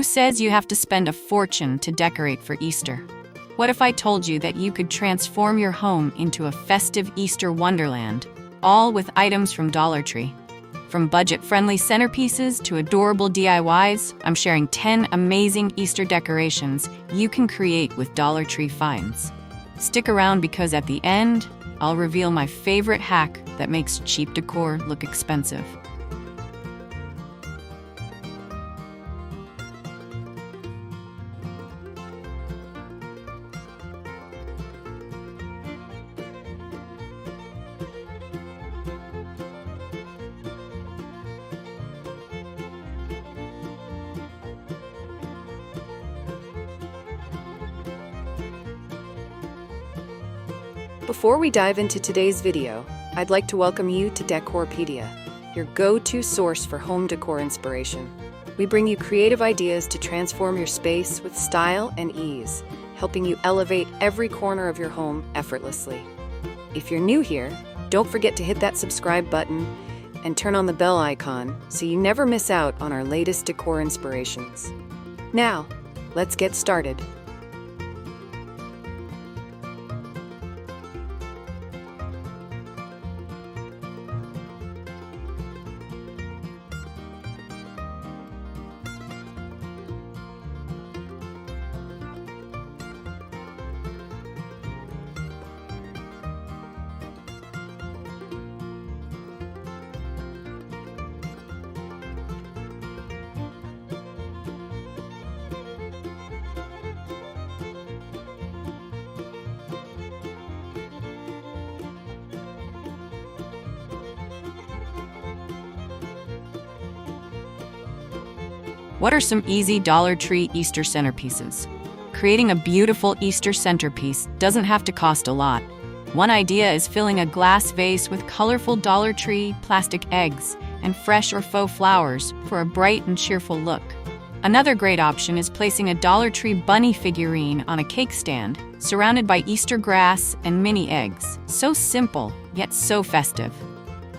Who says you have to spend a fortune to decorate for Easter? What if I told you that you could transform your home into a festive Easter wonderland, all with items from Dollar Tree? From budget-friendly centerpieces to adorable DIYs, I'm sharing 10 amazing Easter decorations you can create with Dollar Tree finds. Stick around because at the end, I'll reveal my favorite hack that makes cheap decor look expensive. Before we dive into today's video, I'd like to welcome you to Decorpediya, your go-to source for home decor inspiration. We bring you creative ideas to transform your space with style and ease, helping you elevate every corner of your home effortlessly. If you're new here, don't forget to hit that subscribe button and turn on the bell icon so you never miss out on our latest decor inspirations. Now, let's get started. What are some easy Dollar Tree Easter centerpieces? Creating a beautiful Easter centerpiece doesn't have to cost a lot. One idea is filling a glass vase with colorful Dollar Tree plastic eggs and fresh or faux flowers for a bright and cheerful look. Another great option is placing a Dollar Tree bunny figurine on a cake stand, surrounded by Easter grass and mini eggs. So simple, yet so festive.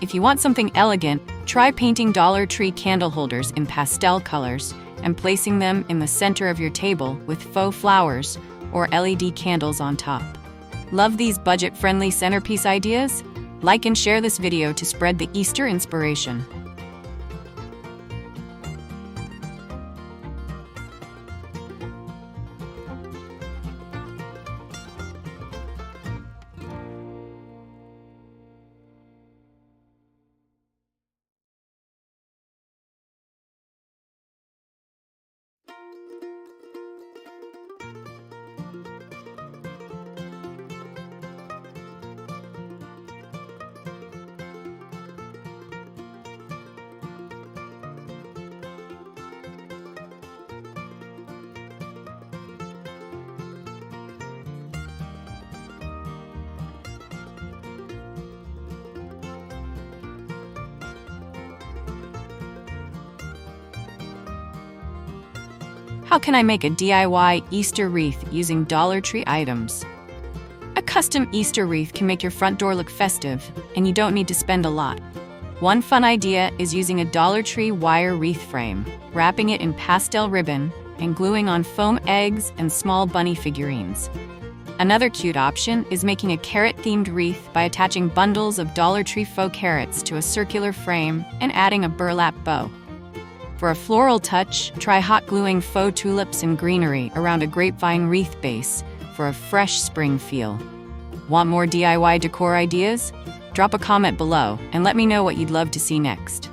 If you want something elegant, try painting Dollar Tree candle holders in pastel colors and placing them in the center of your table with faux flowers or LED candles on top. Love these budget-friendly centerpiece ideas? Like and share this video to spread the Easter inspiration. How can I make a DIY Easter wreath using Dollar Tree items? A custom Easter wreath can make your front door look festive, and you don't need to spend a lot. One fun idea is using a Dollar Tree wire wreath frame, wrapping it in pastel ribbon, and gluing on foam eggs and small bunny figurines. Another cute option is making a carrot-themed wreath by attaching bundles of Dollar Tree faux carrots to a circular frame and adding a burlap bow. For a floral touch, try hot gluing faux tulips and greenery around a grapevine wreath base for a fresh spring feel. Want more DIY decor ideas? Drop a comment below and let me know what you'd love to see next.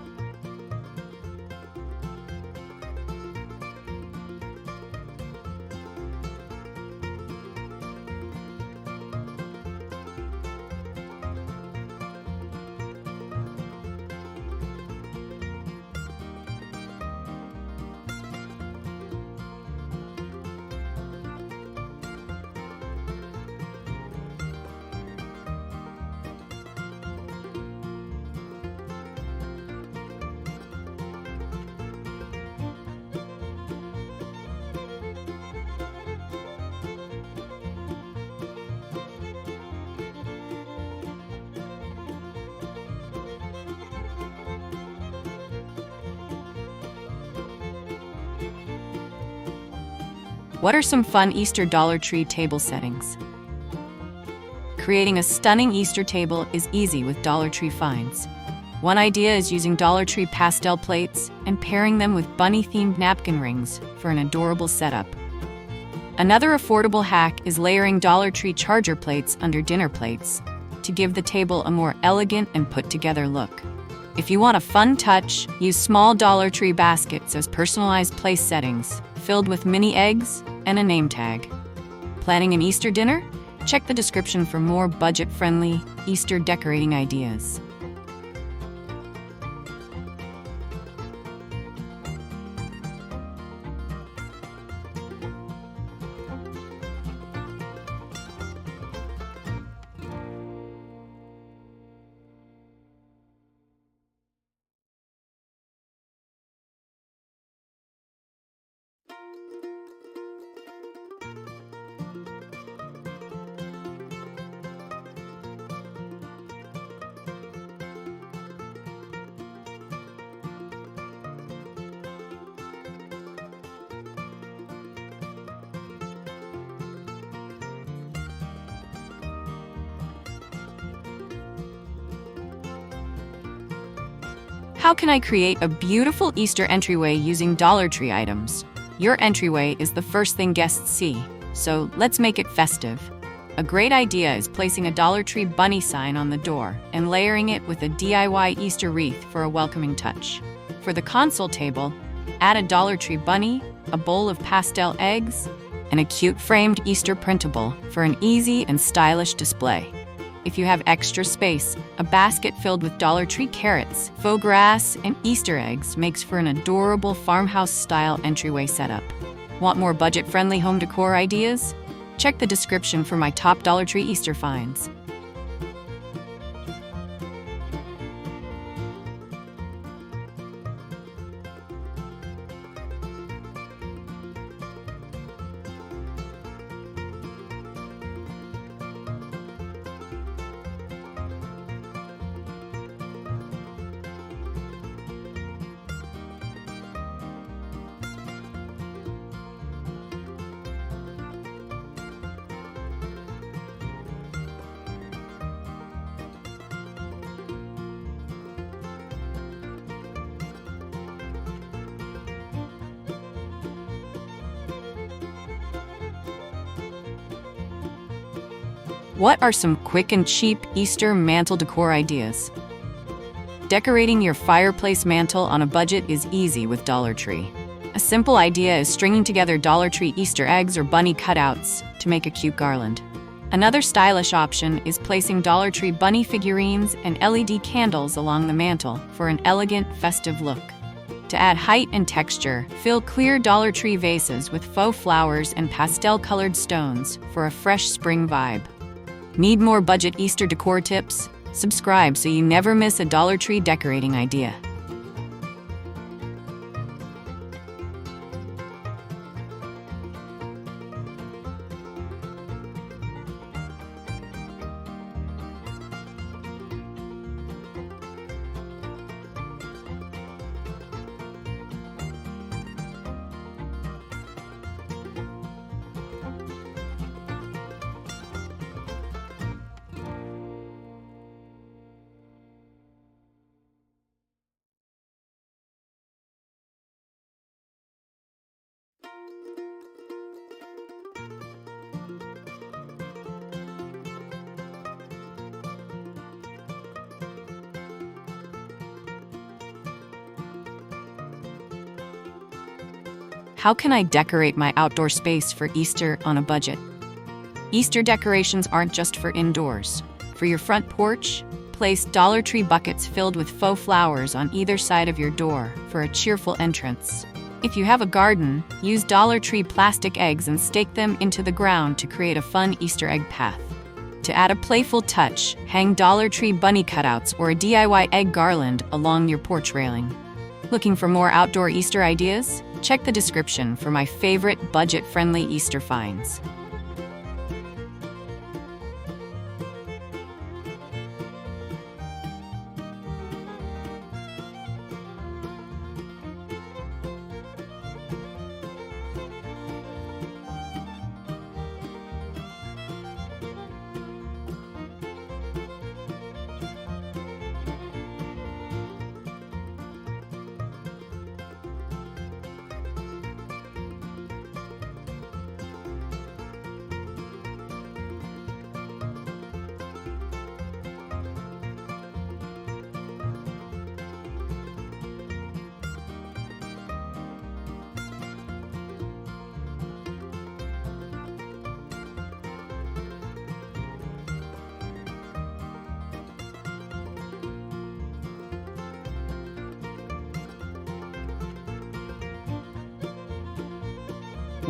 What are some fun Easter Dollar Tree table settings? Creating a stunning Easter table is easy with Dollar Tree finds. One idea is using Dollar Tree pastel plates and pairing them with bunny-themed napkin rings for an adorable setup. Another affordable hack is layering Dollar Tree charger plates under dinner plates to give the table a more elegant and put-together look. If you want a fun touch, use small Dollar Tree baskets as personalized place settings, filled with mini eggs and a name tag. Planning an Easter dinner? Check the description for more budget-friendly Easter decorating ideas. How can I create a beautiful Easter entryway using Dollar Tree items? Your entryway is the first thing guests see, so let's make it festive. A great idea is placing a Dollar Tree bunny sign on the door and layering it with a DIY Easter wreath for a welcoming touch. For the console table, add a Dollar Tree bunny, a bowl of pastel eggs, and a cute framed Easter printable for an easy and stylish display. If you have extra space, a basket filled with Dollar Tree carrots, faux grass, and Easter eggs makes for an adorable farmhouse-style entryway setup. Want more budget-friendly home decor ideas? Check the description for my top Dollar Tree Easter finds. What are some quick and cheap Easter mantle decor ideas? Decorating your fireplace mantle on a budget is easy with Dollar Tree. A simple idea is stringing together Dollar Tree Easter eggs or bunny cutouts to make a cute garland. Another stylish option is placing Dollar Tree bunny figurines and LED candles along the mantle for an elegant, festive look. To add height and texture, fill clear Dollar Tree vases with faux flowers and pastel-colored stones for a fresh spring vibe. Need more budget Easter decor tips? Subscribe so you never miss a Dollar Tree decorating idea. How can I decorate my outdoor space for Easter on a budget? Easter decorations aren't just for indoors. For your front porch, place Dollar Tree buckets filled with faux flowers on either side of your door for a cheerful entrance. If you have a garden, use Dollar Tree plastic eggs and stake them into the ground to create a fun Easter egg path. To add a playful touch, hang Dollar Tree bunny cutouts or a DIY egg garland along your porch railing. Looking for more outdoor Easter ideas? Check the description for my favorite budget-friendly Easter finds.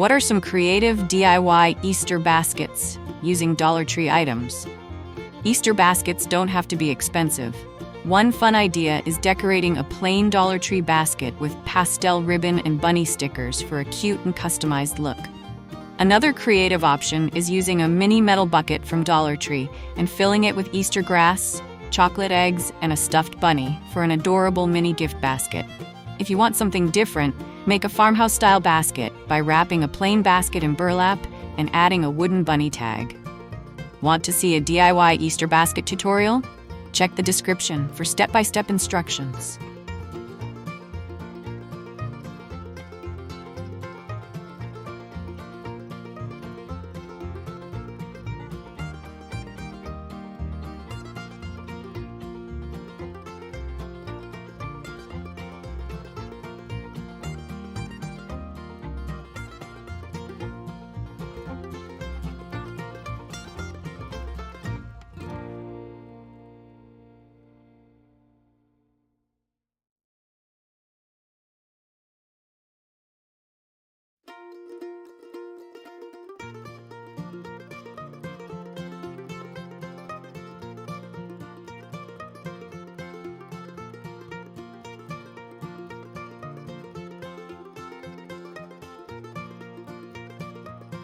What are some creative DIY Easter baskets using Dollar Tree items? Easter baskets don't have to be expensive. One fun idea is decorating a plain Dollar Tree basket with pastel ribbon and bunny stickers for a cute and customized look. Another creative option is using a mini metal bucket from Dollar Tree and filling it with Easter grass, chocolate eggs, and a stuffed bunny for an adorable mini gift basket. If you want something different, make a farmhouse-style basket by wrapping a plain basket in burlap and adding a wooden bunny tag. Want to see a DIY Easter basket tutorial? Check the description for step-by-step instructions.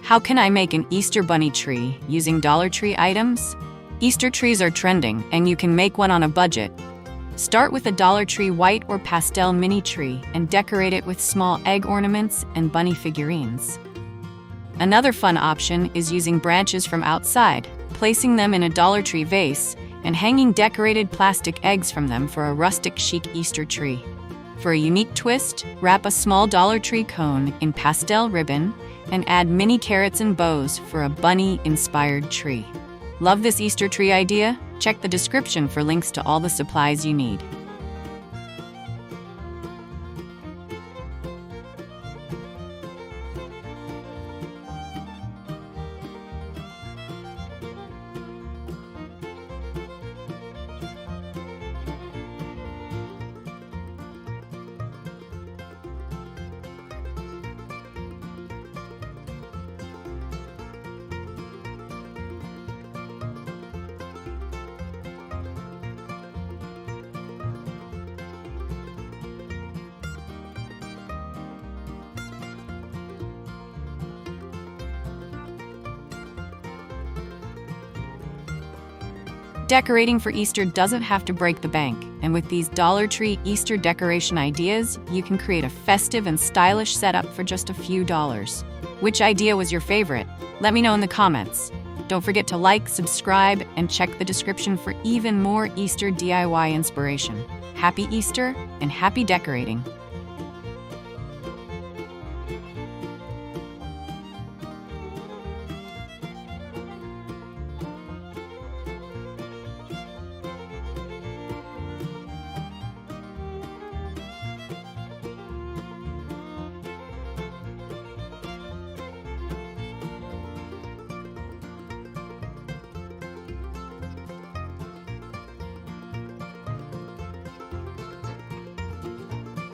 How can I make an Easter bunny tree using Dollar Tree items? Easter trees are trending, and you can make one on a budget. Start with a Dollar Tree white or pastel mini tree and decorate it with small egg ornaments and bunny figurines. Another fun option is using branches from outside, placing them in a Dollar Tree vase, and hanging decorated plastic eggs from them for a rustic chic Easter tree. For a unique twist, wrap a small Dollar Tree cone in pastel ribbon and add mini carrots and bows for a bunny-inspired tree. Love this Easter tree idea? Check the description for links to all the supplies you need. Decorating for Easter doesn't have to break the bank, and with these Dollar Tree Easter decoration ideas, you can create a festive and stylish setup for just a few dollars. Which idea was your favorite? Let me know in the comments. Don't forget to like, subscribe, and check the description for even more Easter DIY inspiration. Happy Easter and happy decorating!